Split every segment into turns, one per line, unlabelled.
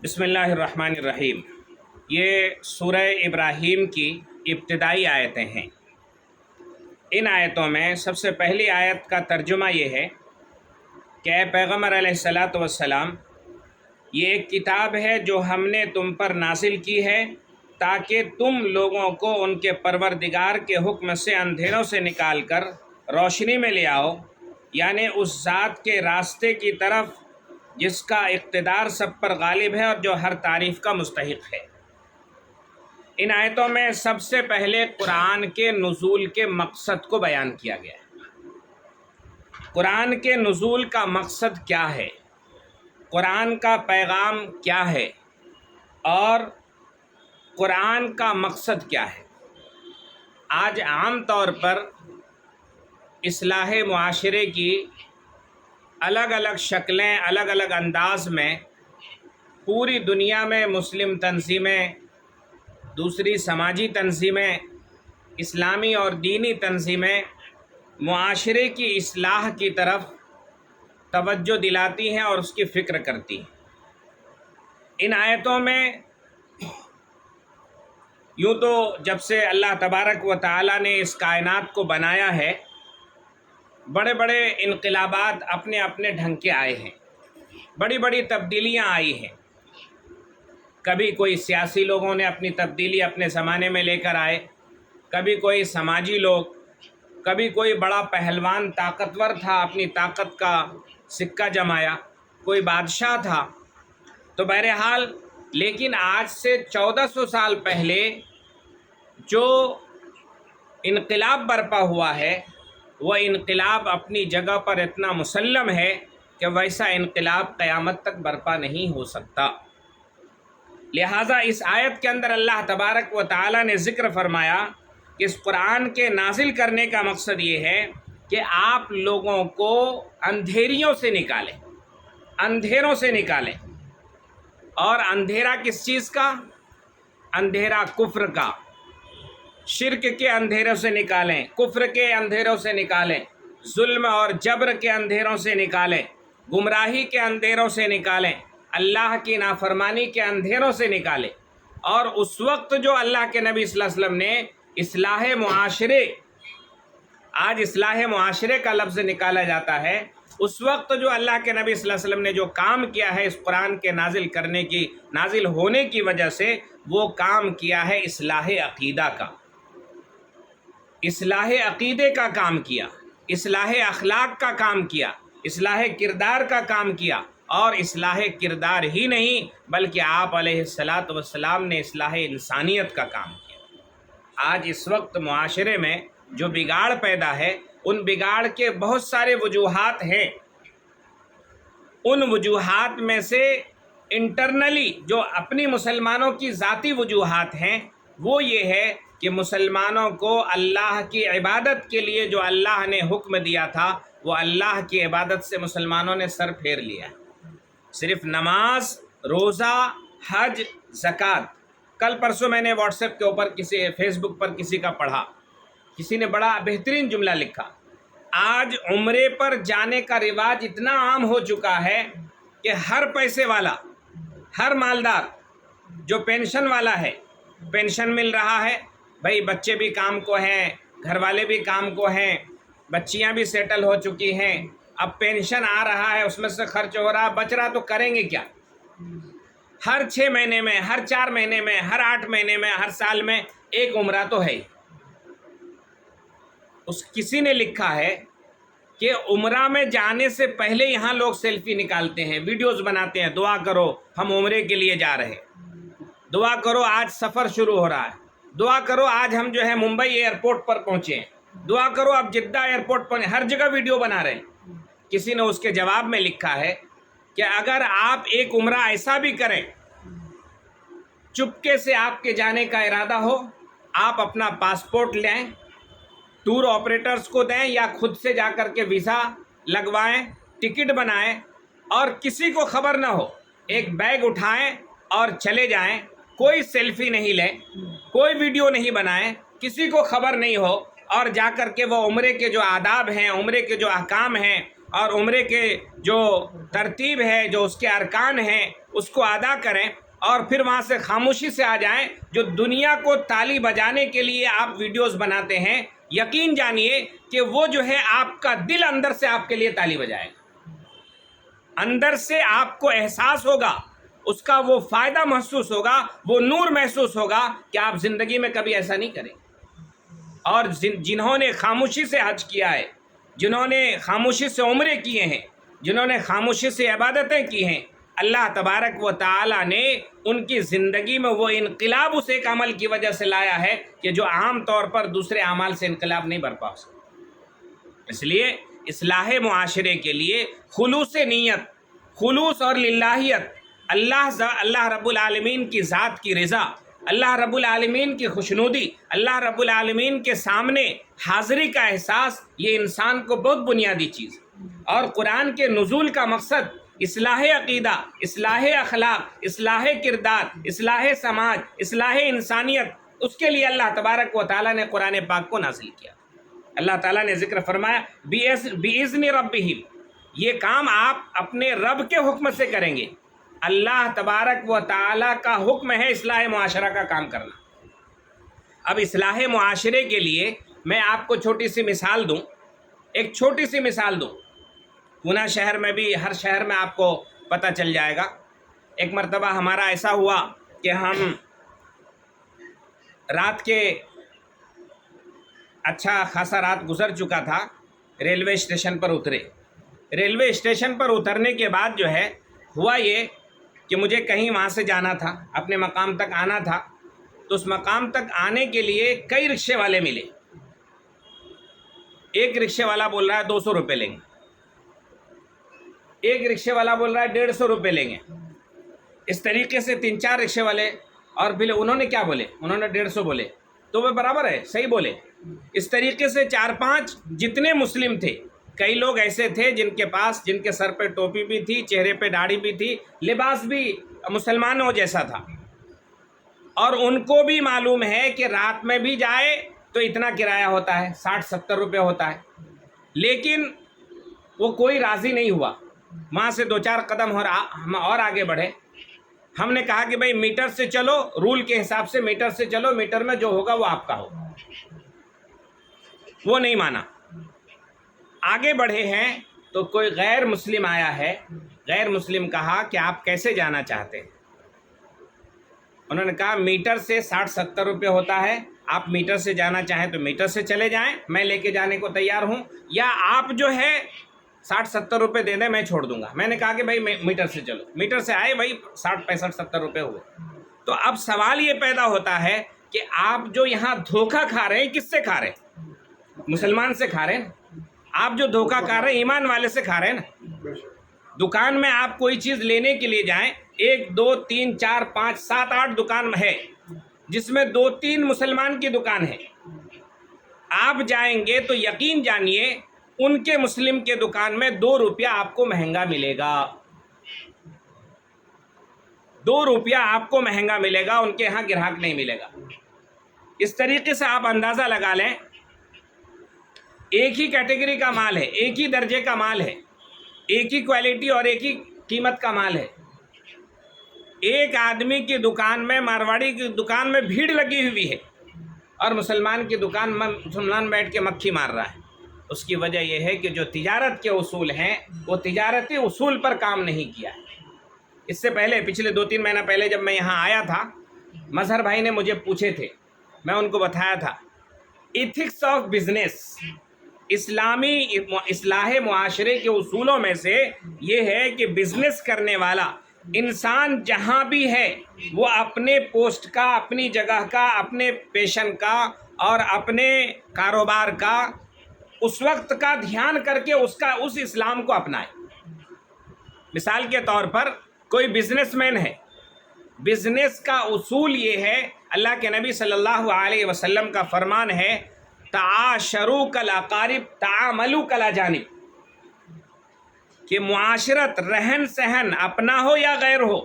بسم اللہ الرحمن الرحیم۔ یہ سورہ ابراہیم کی ابتدائی آیتیں ہیں۔ ان آیتوں میں سب سے پہلی آیت کا ترجمہ یہ ہے کہ اے پیغمبر علیہ الصلاۃ والسلام، یہ ایک کتاب ہے جو ہم نے تم پر نازل کی ہے تاکہ تم لوگوں کو ان کے پروردگار کے حکم سے اندھیروں سے نکال کر روشنی میں لے آؤ، یعنی اس ذات کے راستے کی طرف جس کا اقتدار سب پر غالب ہے اور جو ہر تعریف کا مستحق ہے۔ ان آیتوں میں سب سے پہلے قرآن کے نزول کے مقصد کو بیان کیا گیا ہے۔ قرآن کے نزول کا مقصد کیا ہے، قرآن کا پیغام کیا ہے اور قرآن کا مقصد کیا ہے۔ آج عام طور پر اصلاح معاشرے کی الگ الگ شکلیں، الگ الگ انداز میں پوری دنیا میں مسلم تنظیمیں، دوسری سماجی تنظیمیں، اسلامی اور دینی تنظیمیں معاشرے کی اصلاح کی طرف توجہ دلاتی ہیں اور اس کی فکر کرتی ہیں۔ ان آیتوں میں یوں تو جب سے اللہ تبارک و تعالیٰ نے اس کائنات کو بنایا ہے، بڑے بڑے انقلابات اپنے اپنے ڈھنگ کے آئے ہیں، بڑی بڑی تبدیلیاں آئی ہیں۔ کبھی کوئی سیاسی لوگوں نے اپنی تبدیلی اپنے زمانے میں لے کر آئے، کبھی کوئی سماجی لوگ، کبھی کوئی بڑا پہلوان طاقتور تھا، اپنی طاقت کا سکہ جمایا، کوئی بادشاہ تھا۔ تو بہرحال لیکن آج سے 1400 سال پہلے جو انقلاب برپا ہوا ہے، وہ انقلاب اپنی جگہ پر اتنا مسلم ہے کہ ویسا انقلاب قیامت تک برپا نہیں ہو سکتا۔ لہٰذا اس آیت کے اندر اللہ تبارک و تعالیٰ نے ذکر فرمایا کہ اس قرآن کے نازل کرنے کا مقصد یہ ہے کہ آپ لوگوں کو اندھیریوں سے نکالیں، اندھیروں سے نکالیں۔ اور اندھیرا کس چیز کا؟ اندھیرا کفر کا، شرک کے اندھیروں سے نکالیں، کفر کے اندھیروں سے نکالیں، ظلم اور جبر کے اندھیروں سے نکالیں، گمراہی کے اندھیروں سے نکالیں، اللہ کی نافرمانی کے اندھیروں سے نکالیں۔ اور اس وقت جو اللہ کے نبی صلی اللہ علیہ وسلم نے اصلاح معاشرے، آج اصلاح معاشرے کا لفظ نکالا جاتا ہے، اس وقت جو اللہ کے نبی صلی اللہ علیہ وسلم نے جو کام کیا ہے اس قرآن کے نازل ہونے کی وجہ سے، وہ کام کیا ہے اصلاح عقیدہ کا، اصلاح عقیدے کا کام کیا، اصلاح اخلاق کا کام کیا، اصلاح کردار کا کام کیا۔ اور اصلاح کردار ہی نہیں بلکہ آپ علیہ الصلاۃ والسلام نے اصلاح انسانیت کا کام کیا۔ آج اس وقت معاشرے میں جو بگاڑ پیدا ہے، ان بگاڑ کے بہت سارے وجوہات ہیں۔ ان وجوہات میں سے انٹرنلی جو اپنی مسلمانوں کی ذاتی وجوہات ہیں، وہ یہ ہے کہ مسلمانوں کو اللہ کی عبادت کے لیے جو اللہ نے حکم دیا تھا، وہ اللہ کی عبادت سے مسلمانوں نے سر پھیر لیا۔ صرف نماز، روزہ، حج، زکوٰۃ۔ کل پرسوں میں نے واٹس ایپ کے اوپر فیس بک پر کسی کا پڑھا، کسی نے بڑا بہترین جملہ لکھا، آج عمرے پر جانے کا رواج اتنا عام ہو چکا ہے کہ ہر پیسے والا، ہر مالدار جو پینشن والا ہے، پینشن مل رہا ہے، بھائی بچے بھی کام کو ہیں، گھر والے بھی کام کو ہیں، بچیاں بھی سیٹل ہو چکی ہیں، اب پینشن آ رہا ہے، اس میں سے خرچ ہو رہا، بچ رہا، تو کریں گے کیا؟ ہر 6 مہینے میں، ہر 4 مہینے میں، ہر 8 مہینے میں، ہر سال میں ایک عمرہ تو ہے ہی۔ کسی نے لکھا ہے کہ عمرہ میں جانے سے پہلے یہاں لوگ سیلفی نکالتے ہیں، ویڈیوز بناتے ہیں، دعا کرو ہم عمرے کے لیے جا رہے ہیں، دعا کرو آج سفر شروع ہو رہا ہے، دعا کرو آج ہم جو ہے ممبئی ایئرپورٹ پر پہنچے ہیں، دعا کرو اب جدہ ایئرپورٹ پر، ہر جگہ ویڈیو بنا رہے ہیں۔ کسی نے اس کے جواب میں لکھا ہے کہ اگر آپ ایک عمرہ ایسا بھی کریں، چپکے سے آپ کے جانے کا ارادہ ہو، آپ اپنا پاسپورٹ لیں، ٹور آپریٹرز کو دیں یا خود سے جا کر کے ویزا لگوائیں، ٹکٹ بنائیں، اور کسی کو خبر نہ ہو، ایک بیگ اٹھائیں اور چلے جائیں، کوئی سیلفی نہیں لیں، کوئی ویڈیو نہیں بنائیں، کسی کو خبر نہیں ہو، اور جا کر کے وہ عمرے کے جو آداب ہیں، عمرے کے جو احکام ہیں، اور عمرے کے جو ترتیب ہے، جو اس کے ارکان ہیں، اس کو ادا کریں اور پھر وہاں سے خاموشی سے آ جائیں۔ جو دنیا کو تالی بجانے کے لیے آپ ویڈیوز بناتے ہیں، یقین جانیے کہ وہ جو ہے آپ کا دل اندر سے آپ کے لیے تالی بجائے گا، اندر سے آپ کو احساس ہوگا، اس کا وہ فائدہ محسوس ہوگا، وہ نور محسوس ہوگا کہ آپ زندگی میں کبھی ایسا نہیں کریں۔ اور جنہوں نے خاموشی سے حج کیا ہے، جنہوں نے خاموشی سے عمرے کیے ہیں، جنہوں نے خاموشی سے عبادتیں کی ہیں، اللہ تبارک و تعالی نے ان کی زندگی میں وہ انقلاب اس ایک عمل کی وجہ سے لایا ہے کہ جو عام طور پر دوسرے اعمال سے انقلاب نہیں برپا ہو سکتا۔ اس لیے اصلاح معاشرے کے لیے خلوص نیت، خلوص اور للہیت، اللہ رب العالمین کی ذات کی رضا، اللہ رب العالمین کی خوشنودی، اللہ رب العالمین کے سامنے حاضری کا احساس، یہ انسان کو بہت بنیادی چیز ہے۔ اور قرآن کے نزول کا مقصد اصلاح عقیدہ، اصلاح اخلاق، اصلاح کردار، اصلاح سماج، اصلاح انسانیت، اس کے لیے اللہ تبارک و تعالیٰ نے قرآن پاک کو نازل کیا۔ اللہ تعالیٰ نے ذکر فرمایا بِإِذْنِ رَبِّهِمْ، یہ کام آپ اپنے رب کے حکم سے کریں گے۔ اللہ تبارک و تعالیٰ کا حکم ہے اصلاح معاشرہ کا کام کرنا۔ اب اصلاح معاشرے کے لیے میں آپ کو چھوٹی سی مثال دوں، ایک چھوٹی سی مثال دوں، پونہ شہر میں بھی، ہر شہر میں آپ کو پتہ چل جائے گا۔ ایک مرتبہ ہمارا ایسا ہوا کہ ہم رات کے اچھا خاصا رات گزر چکا تھا، ریلوے اسٹیشن پر اترے۔ ریلوے اسٹیشن پر اترنے کے بعد جو ہے ہوا یہ کہ مجھے کہیں وہاں سے جانا تھا، اپنے مقام تک آنا تھا، تو اس مقام تک آنے کے لیے کئی رکشے والے ملے۔ ایک رکشے والا بول رہا ہے 200 روپے لیں گے، ایک رکشے والا بول رہا ہے 150 روپے لیں گے، اس طریقے سے 3-4 رکشے والے، اور پھر انہوں نے کیا بولے، انہوں نے 150 بولے تو وہ برابر ہے، صحیح بولے۔ اس طریقے سے 4-5 جتنے مسلم تھے، کئی لوگ ایسے تھے جن کے پاس، جن کے سر پہ ٹوپی بھی تھی، چہرے پہ داڑھی بھی تھی، لباس بھی مسلمانوں جیسا تھا، اور ان کو بھی معلوم ہے کہ رات میں بھی جائے تو اتنا کرایہ ہوتا ہے، 60-70 روپے ہوتا ہے، لیکن وہ کوئی راضی نہیں ہوا۔ وہاں سے 2-4 قدم ہم اور آگے بڑھے، ہم نے کہا کہ بھائی میٹر سے چلو، رول کے حساب سے میٹر سے چلو، میٹر میں جو ہوگا وہ آپ کا ہوگا۔ وہ نہیں مانا، آگے بڑھے ہیں تو کوئی غیر مسلم آیا ہے، غیر مسلم کہا کہ آپ کیسے جانا چاہتے ہیں؟ انہوں نے کہا میٹر سے 60-70 روپے ہوتا ہے، آپ میٹر سے جانا چاہیں تو میٹر سے چلے جائیں، میں لے کے جانے کو تیار ہوں، یا آپ جو ہے 60-70 روپے دے دیں، میں چھوڑ دوں گا۔ میں نے کہا کہ بھائی میٹر سے چلو، میٹر سے آئے بھائی 60-65-70 روپے ہوئے۔ تو اب سوال یہ پیدا ہوتا ہے کہ آپ جو یہاں دھوکہ کھا رہے ہیں، کس سے کھا رہے ہیں؟ مسلمان سے کھا رہے ہیں نا۔ آپ جو دھوکہ کھا رہے ہیں ایمان والے سے کھا رہے ہیں نا۔ دکان میں آپ کوئی چیز لینے کے لیے جائیں، 1 2 3 4 5 7 8 دکان ہے، جس میں 2-3 مسلمان کی دکان ہے، آپ جائیں گے تو یقین جانیے ان کے مسلم کے دکان میں 2 روپیہ آپ کو مہنگا ملے گا، 2 روپیہ آپ کو مہنگا ملے گا، ان کے ہاں گراہک نہیں ملے گا۔ اس طریقے سے آپ اندازہ لگا لیں، ایک ہی کیٹیگری کا مال ہے، ایک ہی درجے کا مال ہے، ایک ہی کوالٹی اور ایک ہی قیمت کا مال ہے، ایک آدمی کی دکان میں، مارواڑی کی دکان میں بھیڑ لگی ہوئی ہے، اور مسلمان کی دکان میں مسلمان بیٹھ کے مکھی مار رہا ہے۔ اس کی وجہ یہ ہے کہ جو تجارت کے اصول ہیں وہ تجارتی اصول پر کام نہیں کیا ہے۔ اس سے پہلے پچھلے 2-3 مہینہ پہلے جب میں یہاں آیا تھا، مظہر بھائی نے مجھے پوچھے تھے، میں ان کو بتایا تھا ایتھکس آف بزنس، اسلامی اصلاح معاشرے کے اصولوں میں سے یہ ہے کہ بزنس کرنے والا انسان جہاں بھی ہے وہ اپنے پوسٹ کا، اپنی جگہ کا، اپنے پیشن کا اور اپنے کاروبار کا اس وقت کا دھیان کر کے اس اسلام کو اپنائے۔ مثال کے طور پر کوئی بزنس مین ہے، بزنس کا اصول یہ ہے، اللہ کے نبی صلی اللہ علیہ وسلم کا فرمان ہے، تعاشروا کالاقارب تعاملوا کالاجانب، کہ معاشرت، رہن سہن اپنا ہو یا غیر ہو،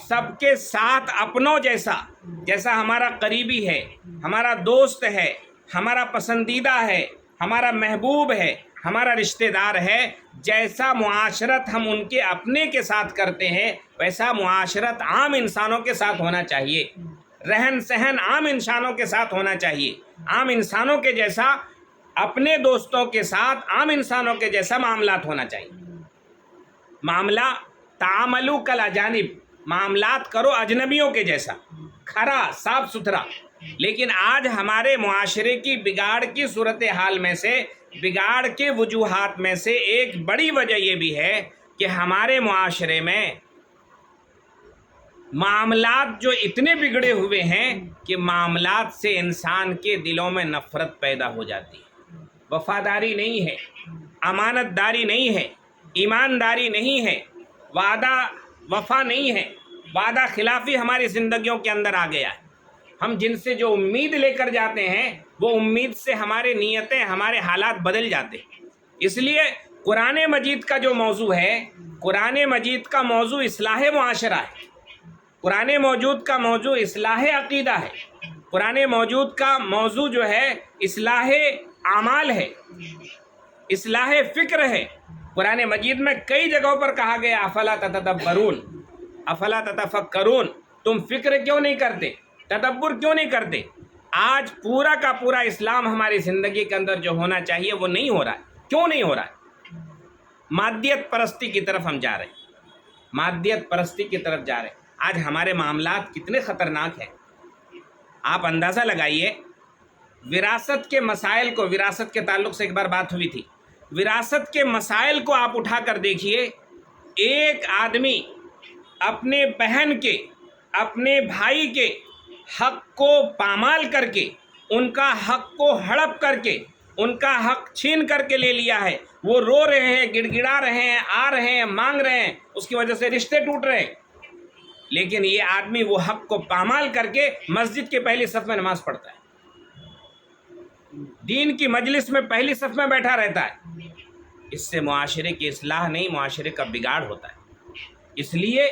سب کے ساتھ اپنوں جیسا ہمارا قریبی ہے، ہمارا دوست ہے، ہمارا پسندیدہ ہے، ہمارا محبوب ہے، ہمارا رشتہ دار ہے، جیسا معاشرت ہم ان کے اپنے کے ساتھ کرتے ہیں ویسا معاشرت عام انسانوں کے ساتھ ہونا چاہیے، رہن سہن عام انسانوں کے ساتھ ہونا چاہیے، عام انسانوں کے جیسا اپنے دوستوں کے ساتھ عام انسانوں کے جیسا معاملات ہونا چاہیے۔ معاملہ تعاملوا کالاجانب، معاملات کرو اجنبیوں کے جیسا، کھرا صاف ستھرا۔ لیکن آج ہمارے معاشرے کی بگاڑ کی صورتحال میں سے، بگاڑ کے وجوہات میں سے ایک بڑی وجہ یہ بھی ہے کہ ہمارے معاشرے میں معاملات جو اتنے بگڑے ہوئے ہیں کہ معاملات سے انسان کے دلوں میں نفرت پیدا ہو جاتی ہے، وفاداری نہیں ہے، امانت داری نہیں ہے، ایمانداری نہیں ہے، وعدہ وفا نہیں ہے، وعدہ خلافی ہماری زندگیوں کے اندر آ گیا ہے۔ ہم جن سے جو امید لے کر جاتے ہیں وہ امید سے ہمارے نیتیں، ہمارے حالات بدل جاتے ہیں۔ اس لیے قرآن مجید کا جو موضوع ہے، قرآن مجید کا موضوع اصلاح معاشرہ ہے، قرآن موجود کا موضوع اصلاح عقیدہ ہے، قرآن موجود کا موضوع جو ہے اصلاح اعمال ہے، اصلاح فکر ہے۔ قرآن مجید میں کئی جگہوں پر کہا گیا افلا تتدبرون، افلا تتفکرون، تم فکر کیوں نہیں کرتے، تدبر کیوں نہیں کرتے؟ آج پورا کا پورا اسلام ہماری زندگی کے اندر جو ہونا چاہیے وہ نہیں ہو رہا ہے۔ کیوں نہیں ہو رہا ہے؟ مادیت پرستی کی طرف ہم جا رہے ہیں، مادیت پرستی کی طرف جا رہے ہیں۔ آج ہمارے معاملات کتنے خطرناک ہیں، آپ اندازہ لگائیے۔ وراثت کے مسائل کو، وراثت کے تعلق سے ایک بار بات ہوئی تھی، وراثت کے مسائل کو آپ اٹھا کر دیکھیے۔ ایک آدمی اپنے بہن کے، اپنے بھائی کے حق کو پامال کر کے، ان کا حق کو ہڑپ کر کے، ان کا حق چھین کر کے لے لیا ہے، وہ رو رہے ہیں، گڑ گڑا رہے ہیں، آ رہے ہیں، مانگ رہے ہیں، اس کی وجہ سے رشتے ٹوٹ رہے ہیں۔ لیکن یہ آدمی وہ حق کو پامال کر کے مسجد کے پہلی صف میں نماز پڑھتا ہے، دین کی مجلس میں پہلی صف میں بیٹھا رہتا ہے۔ اس سے معاشرے کی اصلاح نہیں، معاشرے کا بگاڑ ہوتا ہے۔ اس لیے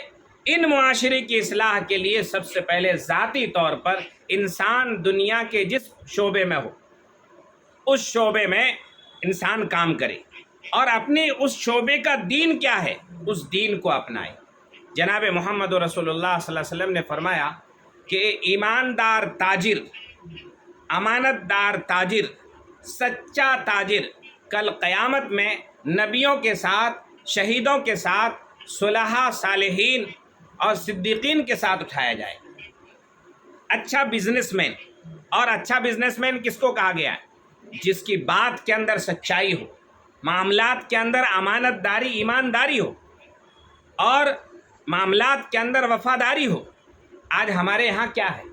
ان معاشرے کی اصلاح کے لیے سب سے پہلے ذاتی طور پر انسان دنیا کے جس شعبے میں ہو اس شعبے میں انسان کام کرے، اور اپنے اس شعبے کا دین کیا ہے اس دین کو اپنائے۔ جناب محمد رسول اللہ صلی اللہ علیہ وسلم نے فرمایا کہ ایماندار تاجر، امانت دار تاجر، سچا تاجر کل قیامت میں نبیوں کے ساتھ، شہیدوں کے ساتھ، صلحاء صالحین اور صدیقین کے ساتھ اٹھایا جائے۔ اچھا بزنس مین، اور اچھا بزنس مین کس کو کہا گیا ہے؟ جس کی بات کے اندر سچائی ہو، معاملات کے اندر امانت داری، ایمانداری ہو، اور معاملات کے اندر وفاداری ہو۔ آج ہمارے ہاں کیا ہے؟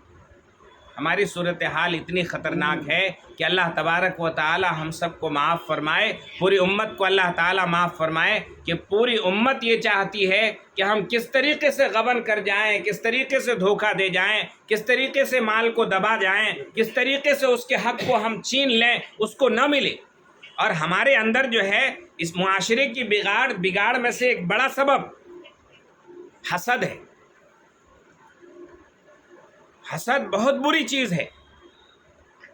ہماری صورتحال اتنی خطرناک ہے کہ اللہ تبارک و تعالی ہم سب کو معاف فرمائے، پوری امت کو اللہ تعالی معاف فرمائے، کہ پوری امت یہ چاہتی ہے کہ ہم کس طریقے سے غبن کر جائیں، کس طریقے سے دھوکہ دے جائیں، کس طریقے سے مال کو دبا جائیں، کس طریقے سے اس کے حق کو ہم چھین لیں، اس کو نہ ملے۔ اور ہمارے اندر جو ہے اس معاشرے کی بگاڑ میں سے ایک بڑا سبب حسد ہے۔ حسد بہت بری چیز ہے،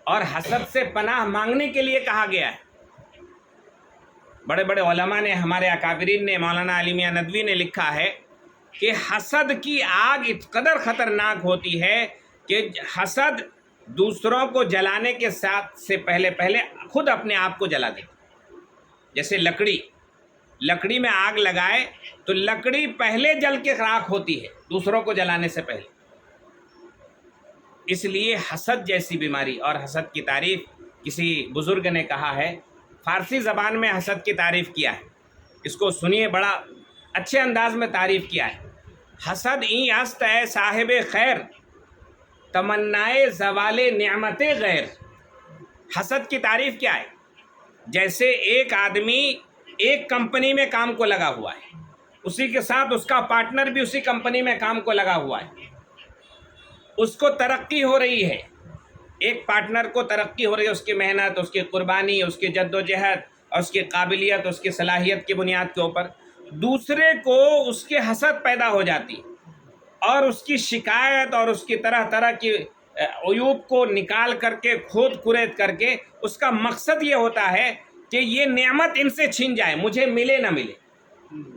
اور حسد سے پناہ مانگنے کے لیے کہا گیا ہے۔ بڑے بڑے علماء نے، ہمارے اکابرین نے، مولانا علی میاں ندوی نے لکھا ہے کہ حسد کی آگ اس قدر خطرناک ہوتی ہے کہ حسد دوسروں کو جلانے کے ساتھ سے پہلے خود اپنے آپ کو جلا دیتا۔ جیسے لکڑی میں آگ لگائے تو لکڑی پہلے جل کے راکھ ہوتی ہے دوسروں کو جلانے سے پہلے۔ اس لیے حسد جیسی بیماری، اور حسد کی تعریف کسی بزرگ نے کہا ہے، فارسی زبان میں حسد کی تعریف کیا ہے، اس کو سنیے، بڑا اچھے انداز میں تعریف کیا ہے۔ حسد این است اے صاحب خیر، تمنائے زوال نعمت غیر۔ حسد کی تعریف کیا ہے؟ جیسے ایک آدمی ایک کمپنی میں کام کو لگا ہوا ہے، اسی کے ساتھ اس کا پارٹنر بھی اسی کمپنی میں کام کو لگا ہوا ہے، اس کو ترقی ہو رہی ہے، ایک پارٹنر کو ترقی ہو رہی ہے، اس کی محنت، اس کی قربانی، اس کی جد و جہد اور اس کی قابلیت، اس کی صلاحیت کی بنیاد کے اوپر دوسرے کو اس کے حسد پیدا ہو جاتی، اور اس کی شکایت اور اس کی طرح طرح کی عیوب کو نکال کر کے، کھود کرید کر کے، اس کا مقصد یہ ہوتا ہے کہ یہ نعمت ان سے چھن جائے، مجھے ملے نہ ملے۔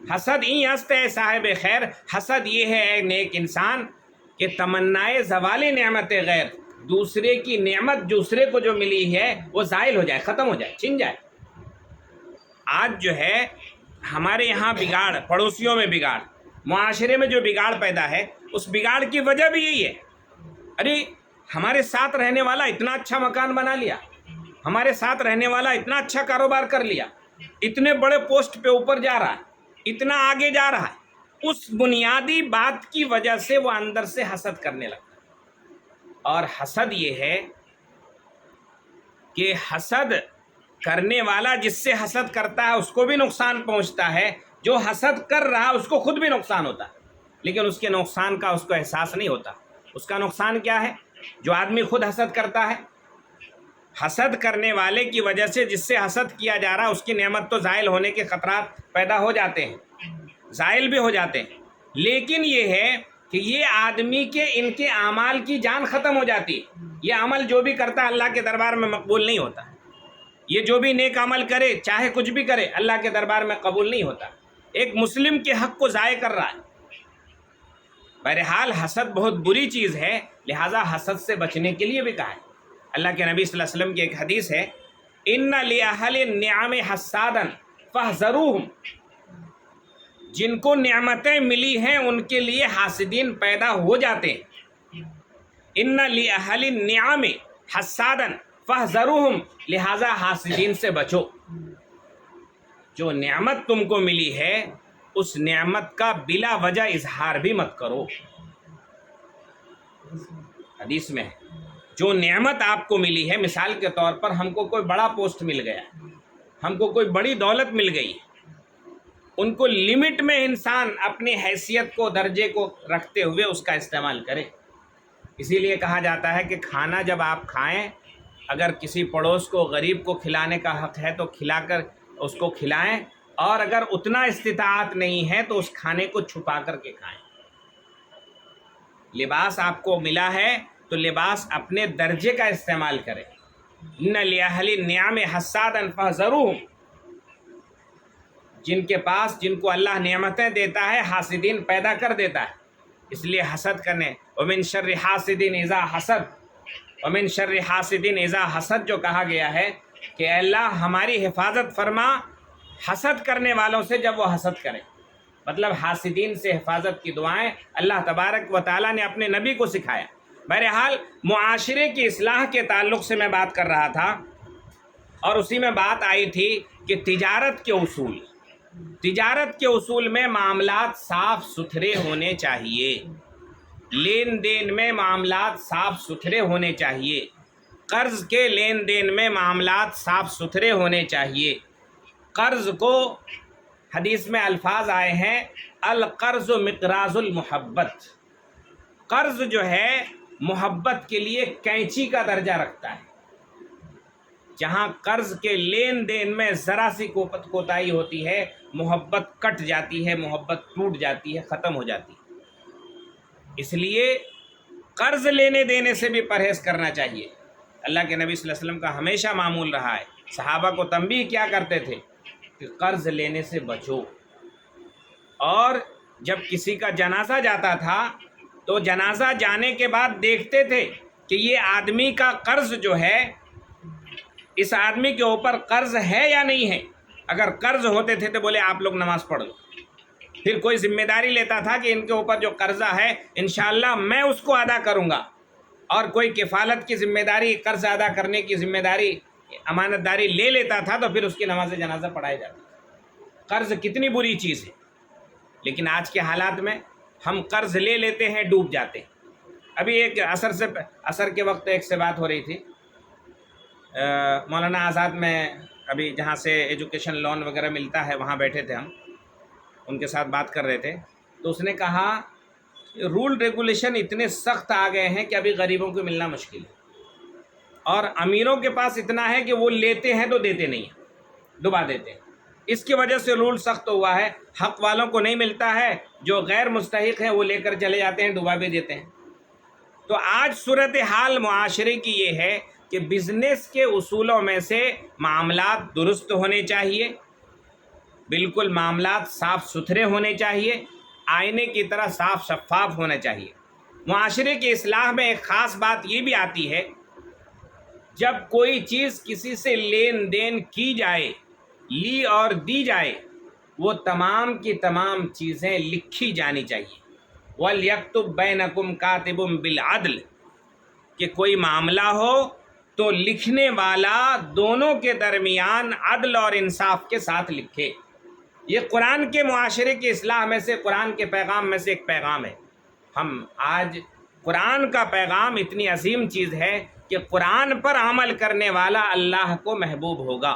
حسد این است ہے صاحب خیر، حسد یہ ہے اے نیک انسان کہ تمنائے زوال نعمت غیر، دوسرے کی نعمت دوسرے کو جو ملی ہے وہ زائل ہو جائے، ختم ہو جائے، چھن جائے۔ آج جو ہے ہمارے یہاں بگاڑ، پڑوسیوں میں بگاڑ، معاشرے میں جو بگاڑ پیدا ہے، اس بگاڑ کی وجہ بھی یہی ہے۔ ارے ہمارے ساتھ رہنے والا اتنا اچھا مکان بنا لیا، ہمارے ساتھ رہنے والا اتنا اچھا کاروبار کر لیا، اتنے بڑے پوسٹ پہ اوپر جا رہا ہے، اتنا آگے جا رہا ہے، اس بنیادی بات کی وجہ سے وہ اندر سے حسد کرنے لگتا ہے۔ اور حسد یہ ہے کہ حسد کرنے والا جس سے حسد کرتا ہے اس کو بھی نقصان پہنچتا ہے، جو حسد کر رہا اس کو خود بھی نقصان ہوتا ہے، لیکن اس کے نقصان کا اس کو احساس نہیں ہوتا۔ اس کا نقصان کیا ہے؟ جو آدمی خود حسد کرتا ہے، حسد کرنے والے کی وجہ سے جس سے حسد کیا جا رہا ہے اس کی نعمت تو زائل ہونے کے خطرات پیدا ہو جاتے ہیں، زائل بھی ہو جاتے ہیں، لیکن یہ ہے کہ یہ آدمی کے ان کے اعمال کی جان ختم ہو جاتی ہے۔ یہ عمل جو بھی کرتا ہے اللہ کے دربار میں مقبول نہیں ہوتا، یہ جو بھی نیک عمل کرے چاہے کچھ بھی کرے اللہ کے دربار میں قبول نہیں ہوتا، ایک مسلم کے حق کو ضائع کر رہا ہے۔ بہرحال حسد بہت بری چیز ہے، لہٰذا حسد سے بچنے کے لیے بھی کہا ہے۔ اللہ کے نبی صلی اللہ علیہ وسلم کی ایک حدیث ہے، ان لأہل النعم حسادا فاحذروہم، جن کو نعمتیں ملی ہیں ان کے لیے حاسدین پیدا ہو جاتے ہیں۔ ان لأہل النعم حسادا فاحذروہم، لہذا حاسدین سے بچو۔ جو نعمت تم کو ملی ہے اس نعمت کا بلا وجہ اظہار بھی مت کرو۔ حدیث میں ہے جو نعمت آپ کو ملی ہے، مثال کے طور پر ہم کو کوئی بڑا پوسٹ مل گیا، ہم کو کوئی بڑی دولت مل گئی، ان کو لمٹ میں انسان اپنی حیثیت کو، درجے کو رکھتے ہوئے اس کا استعمال کرے۔ اسی لیے کہا جاتا ہے کہ کھانا جب آپ کھائیں، اگر کسی پڑوس کو، غریب کو کھلانے کا حق ہے تو کھلا کر اس کو کھلائیں، اور اگر اتنا استطاعت نہیں ہے تو اس کھانے کو چھپا کر کے کھائیں۔ لباس آپ کو ملا ہے تو لباس اپنے درجے کا استعمال کریں۔ ان لأہل النعم حسادا فاحذروہم، جن کے پاس، جن کو اللہ نعمتیں دیتا ہے حاسدین پیدا کر دیتا ہے، اس لیے حسد کرنے۔ ومن شر حاسد اذا حسد، ومن شر حاسد اذا حسد جو کہا گیا ہے کہ اے اللہ ہماری حفاظت فرما حسد کرنے والوں سے جب وہ حسد کریں، مطلب حاسدین سے حفاظت کی دعائیں اللہ تبارک و تعالیٰ نے اپنے نبی کو سکھایا۔ بہرحال معاشرے کی اصلاح کے تعلق سے میں بات کر رہا تھا، اور اسی میں بات آئی تھی کہ تجارت کے اصول، تجارت کے اصول میں معاملات صاف ستھرے ہونے چاہیے، لین دین میں معاملات صاف ستھرے ہونے چاہیے، قرض کے لین دین میں معاملات صاف ستھرے ہونے چاہیے۔ قرض کو حدیث میں الفاظ آئے ہیں، القرض مقراض المحبت، قرض جو ہے محبت کے لیے کینچی کا درجہ رکھتا ہے۔ جہاں قرض کے لین دین میں ذرا سی کوتاہی ہوتی ہے، محبت کٹ جاتی ہے، محبت ٹوٹ جاتی ہے، ختم ہو جاتی ہے۔ اس لیے قرض لینے دینے سے بھی پرہیز کرنا چاہیے۔ اللہ کے نبی صلی اللہ علیہ وسلم کا ہمیشہ معمول رہا ہے، صحابہ کو تنبیہ کیا کرتے تھے کہ قرض لینے سے بچو۔ اور جب کسی کا جنازہ جاتا تھا تو جنازہ جانے کے بعد دیکھتے تھے کہ یہ آدمی کا قرض جو ہے، اس آدمی کے اوپر قرض ہے یا نہیں ہے۔ اگر قرض ہوتے تھے تو بولے آپ لوگ نماز پڑھ لو۔ پھر کوئی ذمہ داری لیتا تھا کہ ان کے اوپر جو قرضہ ہے انشاءاللہ میں اس کو ادا کروں گا، اور کوئی کفالت کی ذمہ داری، قرض ادا کرنے کی ذمہ داری، امانت داری لے لیتا تھا تو پھر اس کی نماز جنازہ پڑھائی جاتی تھی۔ قرض کتنی بری چیز ہے، لیکن آج کے حالات میں ہم قرض لے لیتے ہیں، ڈوب جاتے ہیں۔ ابھی ایک عصر کے وقت ایک سے بات ہو رہی تھی، مولانا آزاد میں ابھی جہاں سے ایجوکیشن لون وغیرہ ملتا ہے وہاں بیٹھے تھے، ہم ان کے ساتھ بات کر رہے تھے، تو اس نے کہا رول ریگولیشن اتنے سخت آ گئے ہیں کہ ابھی غریبوں کو ملنا مشکل ہے، اور امیروں کے پاس اتنا ہے کہ وہ لیتے ہیں تو دیتے نہیں ہیں، ڈبا دیتے ہیں۔ اس کی وجہ سے رول سخت ہوا ہے، حق والوں کو نہیں ملتا ہے، جو غیر مستحق ہیں وہ لے کر چلے جاتے ہیں، ڈبا بھی دیتے ہیں۔ تو آج صورتحال معاشرے کی یہ ہے کہ بزنس کے اصولوں میں سے معاملات درست ہونے چاہیے، بالکل معاملات صاف ستھرے ہونے چاہیے، آئینے کی طرح صاف شفاف ہونا چاہیے۔ معاشرے کی اصلاح میں ایک خاص بات یہ بھی آتی ہے، جب کوئی چیز کسی سے لین دین کی جائے، لی اور دی جائے، وہ تمام کی تمام چیزیں لکھی جانی چاہیے۔ وَلْيَكْتُبْ بَيْنَكُمْ كَاتِبٌ بِالْعَدْلِ، کہ کوئی معاملہ ہو تو لکھنے والا دونوں کے درمیان عدل اور انصاف کے ساتھ لکھے۔ یہ قرآن کے معاشرے کی اصلاح میں سے، قرآن کے پیغام میں سے ایک پیغام ہے۔ ہم آج قرآن کا پیغام اتنی عظیم چیز ہے کہ قرآن پر عمل کرنے والا اللہ کو محبوب ہوگا،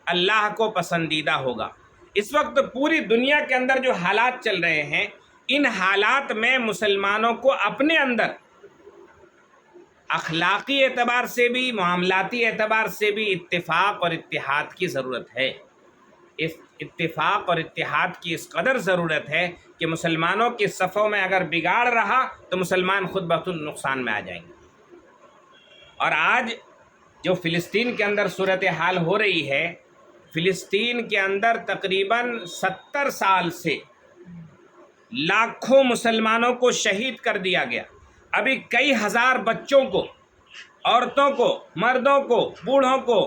اللہ کو پسندیدہ ہوگا۔ اس وقت پوری دنیا کے اندر جو حالات چل رہے ہیں، ان حالات میں مسلمانوں کو اپنے اندر اخلاقی اعتبار سے بھی، معاملاتی اعتبار سے بھی اتفاق اور اتحاد کی ضرورت ہے۔ اس اتفاق اور اتحاد کی اس قدر ضرورت ہے کہ مسلمانوں کی صفوں میں اگر بگاڑ رہا تو مسلمان خود بخود نقصان میں آ جائیں گے۔ اور آج جو فلسطین کے اندر صورتحال ہو رہی ہے، فلسطین کے اندر تقریباً 70 سال سے لاکھوں مسلمانوں کو شہید کر دیا گیا۔ ابھی کئی ہزار بچوں کو، عورتوں کو، مردوں کو، بوڑھوں کو،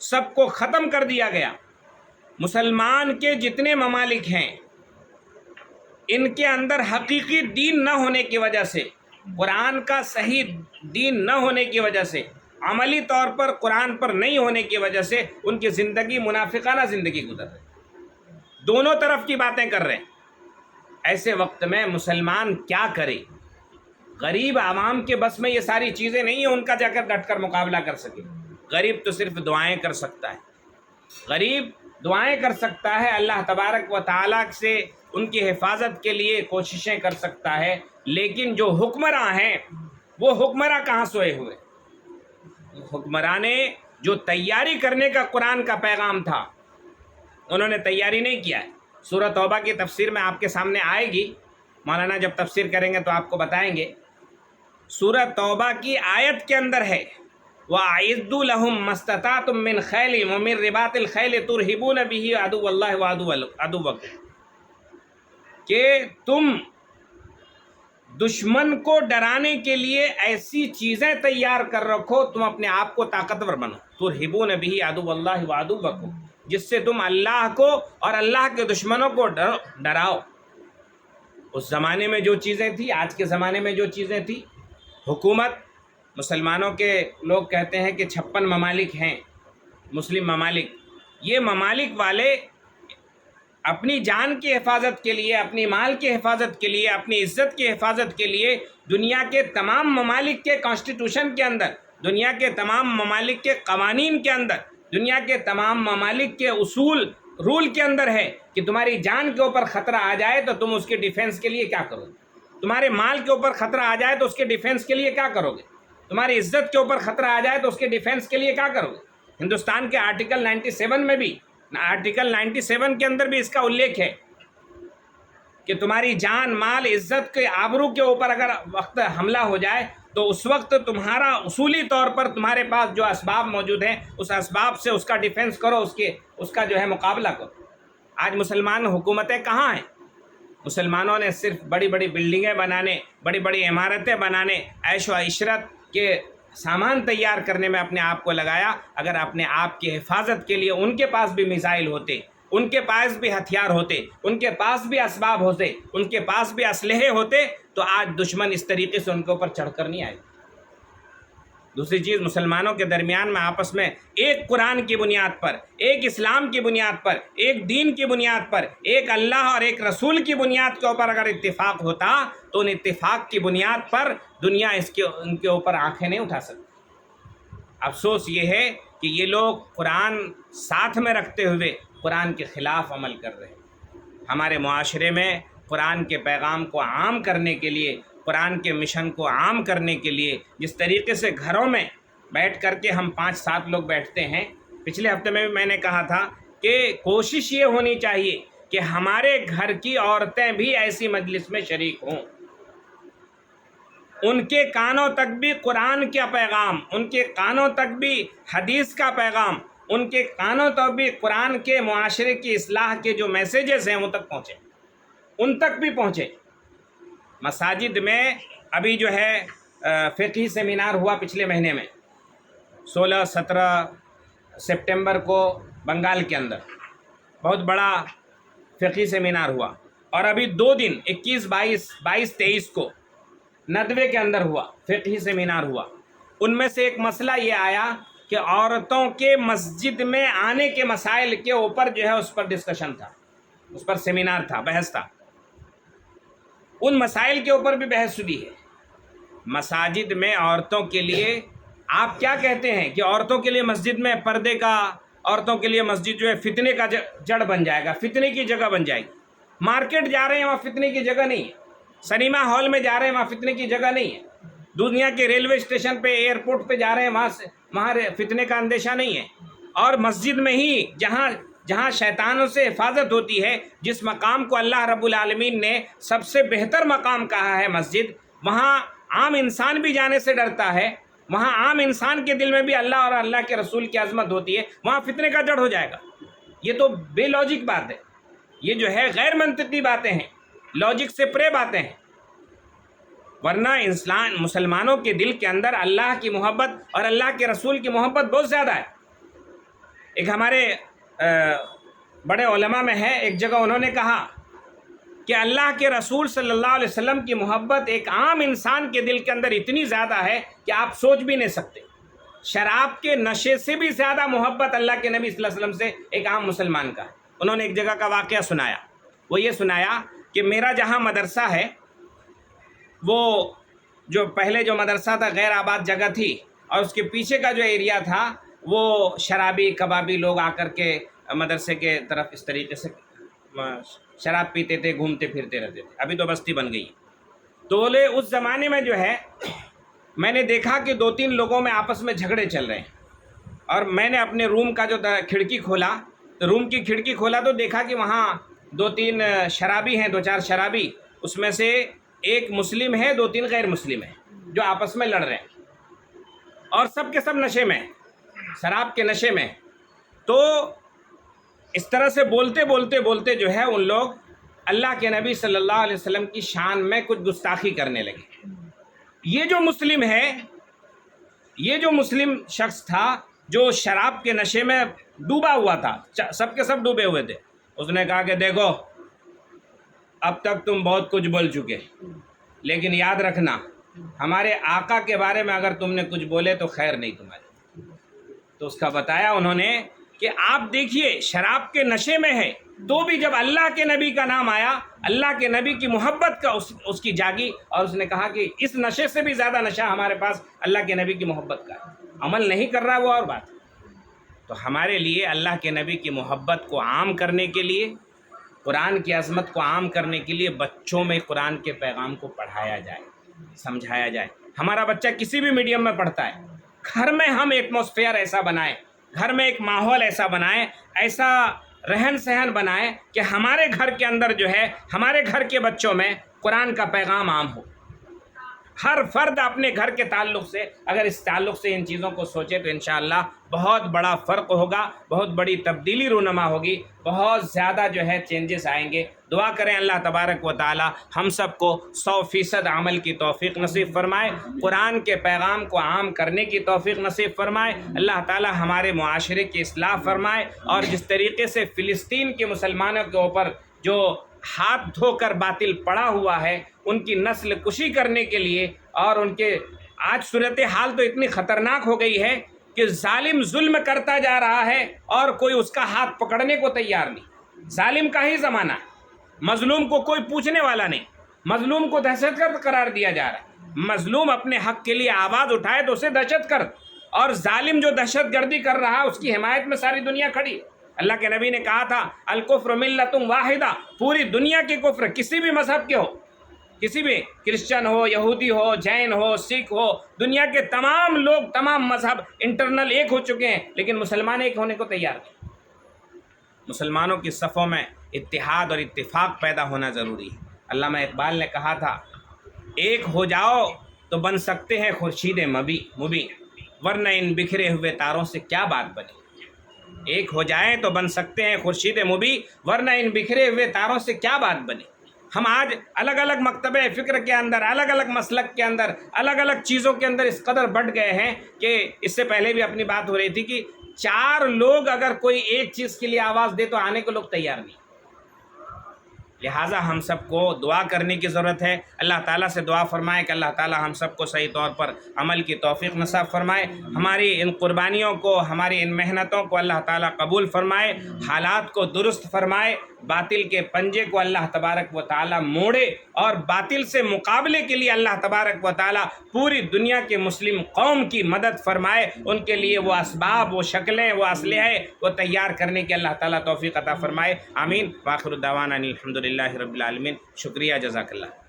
سب کو ختم کر دیا گیا۔ مسلمان کے جتنے ممالک ہیں، ان کے اندر حقیقی دین نہ ہونے کی وجہ سے، قرآن کا صحیح دین نہ ہونے کی وجہ سے، عملی طور پر قرآن پر نہیں ہونے کی وجہ سے ان کی زندگی منافقانہ زندگی گزر رہی، دونوں طرف کی باتیں کر رہے ہیں۔ ایسے وقت میں مسلمان کیا کرے؟ غریب عوام کے بس میں یہ ساری چیزیں نہیں ہیں ان کا جا کر ڈٹ کر مقابلہ کر سکے۔ غریب تو صرف دعائیں کر سکتا ہے، غریب دعائیں کر سکتا ہے، اللہ تبارک و تعالیٰ سے ان کی حفاظت کے لیے کوششیں کر سکتا ہے، لیکن جو حکمراں ہیں وہ حکمراں کہاں سوئے ہوئے؟ حکمراں نے جو تیاری کرنے کا قرآن کا پیغام تھا، انہوں نے تیاری نہیں کیا ہے۔ سورہ توبہ کی تفسیر میں آپ کے سامنے آئے گی، مولانا جب تفسیر کریں گے تو آپ کو بتائیں گے۔ سورہ توبہ کی آیت کے اندر ہے وَأَعِدُّوا لَهُم مَّا اسْتَطَعْتُم مِّنْ خَيْلٍ وَمِن رِّبَاطِ الْخَيْلِ تُرْهِبُونَ بِهِ عَدُوَّ اللَّهِ وَعَدُوَّكُمْ، کہ تم دشمن کو ڈرانے کے لیے ایسی چیزیں تیار کر رکھو، تم اپنے آپ کو طاقتور بنو، تُرْهِبُونَ بِهِ عَدُوَّ اللَّهِ وَعَدُوَّكُمْ، جس سے تم اللہ کو اور اللہ کے دشمنوں کو ڈراؤ۔ اس زمانے میں جو چیزیں تھیں، آج کے زمانے میں جو چیزیں تھیں، حکومت، مسلمانوں کے لوگ کہتے ہیں کہ 56 ممالک ہیں مسلم ممالک، یہ ممالک والے اپنی جان کی حفاظت کے لیے، اپنی مال کی حفاظت کے لیے، اپنی عزت کی حفاظت کے لیے دنیا کے تمام ممالک کے کانسٹیٹیوشن کے اندر، دنیا کے تمام ممالک کے قوانین کے اندر، دنیا کے تمام ممالک کے اصول رول کے اندر ہے کہ تمہاری جان کے اوپر خطرہ آ جائے تو تم اس کے ڈیفینس کے لیے کیا کرو گے، تمہارے مال کے اوپر خطرہ آ جائے تو اس کے ڈیفینس کے لیے کیا کرو گے، تمہاری عزت کے اوپر خطرہ آ جائے تو اس کے ڈیفینس کے لیے کیا کرو گے۔ ہندوستان کے آرٹیکل 97 میں بھی، آرٹیکل 97 کے اندر بھی اس کا الیکھ ہے کہ تمہاری جان، مال، عزت کے آبرو کے اوپر اگر وقت حملہ ہو جائے تو اس وقت تمہارا اصولی طور پر تمہارے پاس جو اسباب موجود ہیں، اس اسباب سے اس کا ڈیفینس کرو، اس کا جو ہے مقابلہ کرو۔ آج مسلمان حکومتیں کہاں ہیں؟ مسلمانوں نے صرف بڑی بڑی بلڈنگیں بنانے، بڑی بڑی عمارتیں بنانے، عیش و عشرت کے سامان تیار کرنے میں اپنے آپ کو لگایا۔ اگر اپنے آپ کی حفاظت کے لیے ان کے پاس بھی میزائل ہوتے، ان کے پاس بھی ہتھیار ہوتے، ان کے پاس بھی اسباب ہوتے، ان کے پاس بھی اسلحے ہوتے، تو آج دشمن اس طریقے سے ان کے اوپر چڑھ کر نہیں آئے۔ دوسری چیز، مسلمانوں کے درمیان میں آپس میں ایک قرآن کی بنیاد پر، ایک اسلام کی بنیاد پر، ایک دین کی بنیاد پر، ایک اللہ اور ایک رسول کی بنیاد کے اوپر اگر اتفاق ہوتا تو ان اتفاق کی بنیاد پر دنیا ان کے اوپر آنکھیں نہیں اٹھا سکتی۔ افسوس یہ ہے کہ یہ لوگ قرآن ساتھ میں رکھتے ہوئے قرآن کے خلاف عمل کر رہے ہیں۔ ہمارے معاشرے میں قرآن کے پیغام کو عام کرنے کے لیے، قرآن کے مشن کو عام کرنے کے لیے، جس طریقے سے گھروں میں بیٹھ کر کے ہم 5-7 لوگ بیٹھتے ہیں، پچھلے ہفتے میں بھی میں نے کہا تھا کہ کوشش یہ ہونی چاہیے کہ ہمارے گھر کی عورتیں بھی ایسی مجلس میں شریک ہوں۔ ان کے کانوں تک بھی قرآن کا پیغام، ان کے کانوں تک بھی حدیث کا پیغام، ان کے کانوں تک بھی قرآن کے معاشرے کی اصلاح کے جو میسیجز ہیں وہ تک پہنچے، ان تک بھی پہنچے۔ مساجد میں ابھی جو ہے فقہی سیمینار ہوا پچھلے مہینے میں 16-17 سپٹمبر کو بنگال کے اندر، بہت بڑا فقہی سیمینار ہوا، اور ابھی 2 دن 21-22-23 کو ندوے کے اندر ہوا، فقہی سیمینار ہوا۔ ان میں سے ایک مسئلہ یہ آیا کہ عورتوں کے مسجد میں آنے کے مسائل کے اوپر جو ہے اس پر ڈسکشن تھا، اس پر سیمینار تھا، بحث تھا۔ ان مسائل کے اوپر بھی بحث ہوئی ہے۔ مساجد میں عورتوں کے لیے آپ کیا کہتے ہیں کہ عورتوں کے لیے مسجد میں پردے کا، عورتوں کے لیے مسجد جو ہے فتنے کا جڑ بن جائے گا، فتنے کی جگہ بن جائے گی۔ مارکیٹ جا رہے ہیں وہاں فتنے کی جگہ نہیں ہے، سنیما ہال میں جا رہے ہیں وہاں فتنے کی جگہ نہیں ہے، دنیا کے ریلوے اسٹیشن پہ، ایئرپورٹ پہ جا رہے ہیں وہاں فتنے کا اندیشہ نہیں ہے۔ اور مسجد میں ہی جہاں شیطانوں سے حفاظت ہوتی ہے، جس مقام کو اللہ رب العالمین نے سب سے بہتر مقام کہا ہے مسجد، وہاں عام انسان بھی جانے سے ڈرتا ہے، وہاں عام انسان کے دل میں بھی اللہ اور اللہ کے رسول کی عظمت ہوتی ہے، وہاں فتنے کا جڑ ہو جائے گا۔ یہ تو بے لاجک بات ہے، یہ جو ہے غیر منطقی باتیں ہیں، لاجک سے پرے باتیں ہیں۔ ورنہ مسلمانوں کے دل کے اندر اللہ کی محبت اور اللہ کے رسول کی محبت بہت زیادہ ہے۔ ایک ہمارے بڑے علماء میں ہے، ایک جگہ انہوں نے کہا کہ اللہ کے رسول صلی اللہ علیہ وسلم کی محبت ایک عام انسان کے دل کے اندر اتنی زیادہ ہے کہ آپ سوچ بھی نہیں سکتے۔ شراب کے نشے سے بھی زیادہ محبت اللہ کے نبی صلی اللہ علیہ وسلم سے ایک عام مسلمان کا ہے۔ انہوں نے ایک جگہ کا واقعہ سنایا، وہ یہ سنایا کہ میرا جہاں مدرسہ ہے، وہ جو پہلے جو مدرسہ تھا غیر آباد جگہ تھی، اور اس کے پیچھے کا جو ایریا تھا وہ شرابی کبابی لوگ آ کر کے مدرسے کے طرف اس طریقے سے شراب پیتے تھے، گھومتے پھرتے رہتے تھے۔ ابھی تو بستی بن گئی۔ تو بولے اس زمانے میں جو ہے میں نے دیکھا کہ 2-3 لوگوں میں آپس میں جھگڑے چل رہے ہیں، اور میں نے اپنے روم کا جو کھڑکی کھولا، تو روم کی کھڑکی کھولا تو دیکھا کہ وہاں 2-3 شرابی ہیں، 2-4 شرابی، اس میں سے ایک مسلم ہے، 2-3 غیر مسلم ہیں، جو آپس میں لڑ رہے ہیں، اور سب کے سب نشے میں، شراب کے نشے میں۔ تو اس طرح سے بولتے جو ہے ان لوگ اللہ کے نبی صلی اللہ علیہ وسلم کی شان میں کچھ گستاخی کرنے لگے۔ یہ جو مسلم ہے، یہ جو مسلم شخص تھا جو شراب کے نشے میں ڈوبا ہوا تھا، سب کے سب ڈوبے ہوئے تھے، اس نے کہا کہ دیکھو اب تک تم بہت کچھ بول چکے، لیکن یاد رکھنا ہمارے آقا کے بارے میں اگر تم نے کچھ بولے تو خیر نہیں تمہاری۔ تو اس کا بتایا انہوں نے کہ آپ دیکھیے شراب کے نشے میں ہے، تو بھی جب اللہ کے نبی کا نام آیا، اللہ کے نبی کی محبت کا اس کی جاگی، اور اس نے کہا کہ اس نشے سے بھی زیادہ نشہ ہمارے پاس اللہ کے نبی کی محبت کا ہے۔ عمل نہیں کر رہا وہ اور بات۔ تو ہمارے لیے اللہ کے نبی کی محبت کو عام کرنے کے لیے، قرآن کی عظمت کو عام کرنے کے لیے بچوں میں قرآن کے پیغام کو پڑھایا جائے، سمجھایا جائے۔ ہمارا بچہ کسی بھی میڈیم میں پڑھتا ہے، گھر میں ہم ایٹماسفیئر ایسا بنائیں، گھر میں ایک ماحول ایسا بنائیں، ایسا رہن سہن بنائیں کہ ہمارے گھر کے اندر جو ہے، ہمارے گھر کے بچوں میں قرآن کا پیغام عام ہو۔ ہر فرد اپنے گھر کے تعلق سے اگر اس تعلق سے ان چیزوں کو سوچے تو انشاءاللہ بہت بڑا فرق ہوگا، بہت بڑی تبدیلی رونما ہوگی، بہت زیادہ جو ہے چینجز آئیں گے۔ دعا کریں اللہ تبارک و تعالی ہم سب کو 100% عمل کی توفیق نصیب فرمائے، قرآن کے پیغام کو عام کرنے کی توفیق نصیب فرمائے۔ اللہ تعالی ہمارے معاشرے کی اصلاح فرمائے، اور جس طریقے سے فلسطین کے مسلمانوں کے اوپر جو ہاتھ دھو کر باطل پڑا ہوا ہے، ان کی نسل کشی کرنے کے لیے، اور ان کے آج صورتحال تو اتنی خطرناک ہو گئی ہے کہ ظالم ظلم کرتا جا رہا ہے اور کوئی اس کا ہاتھ پکڑنے کو تیار نہیں۔ ظالم کا ہی زمانہ ہے، مظلوم کو کوئی پوچھنے والا نہیں، مظلوم کو دہشت گرد قرار دیا جا رہا ہے۔ مظلوم اپنے حق کے لیے آواز اٹھائے تو اسے دہشت گرد، اور ظالم جو دہشت گردی کر رہا ہے اس کی حمایت میں ساری دنیا کھڑی ہے۔ اللہ کے نبی نے کہا تھا الکفر ملت واحدہ، پوری دنیا کے کفر کسی بھی مذہب کے ہو، کسی بھی کرسچن ہو، یہودی ہو، جین ہو، سکھ ہو، دنیا کے تمام لوگ، تمام مذہب انٹرنل ایک ہو چکے ہیں، لیکن مسلمان ایک ہونے کو تیار نہیں۔ مسلمانوں کی صفوں میں اتحاد اور اتفاق پیدا ہونا ضروری ہے۔ علامہ اقبال نے کہا تھا ایک ہو جاؤ تو بن سکتے ہیں خورشید مبیں، ورنہ ان بکھرے ہوئے تاروں سے کیا بات بنے۔ ایک ہو جائیں تو بن سکتے ہیں خورشید مبیں، ورنہ ان بکھرے ہوئے تاروں سے کیا بات بنے۔ ہم آج الگ الگ مکتبہ فکر کے اندر، الگ الگ مسلک کے اندر، الگ الگ چیزوں کے اندر اس قدر بٹ گئے ہیں کہ اس سے پہلے بھی اپنی بات ہو رہی تھی کہ 4 لوگ اگر کوئی ایک چیز کے لیے آواز دے تو آنے کو لوگ تیار نہیں۔ لہٰذا ہم سب کو دعا کرنے کی ضرورت ہے۔ اللہ تعالیٰ سے دعا فرمائے کہ اللہ تعالیٰ ہم سب کو صحیح طور پر عمل کی توفیق نصیب فرمائے، ہماری ان قربانیوں کو، ہماری ان محنتوں کو اللہ تعالیٰ قبول فرمائے، حالات کو درست فرمائے، باطل کے پنجے کو اللہ تبارک و تعالیٰ موڑے، اور باطل سے مقابلے کے لیے اللہ تبارک و تعالیٰ پوری دنیا کے مسلم قوم کی مدد فرمائے، ان کے لیے وہ اسباب، وہ شکلیں، وہ اسلحے وہ تیار کرنے کی اللہ تعالیٰ توفیق عطا فرمائے۔ آمین۔ وآخر دعوانا الحمدللہ رب العالمین۔ شکریہ، جزاک اللہ۔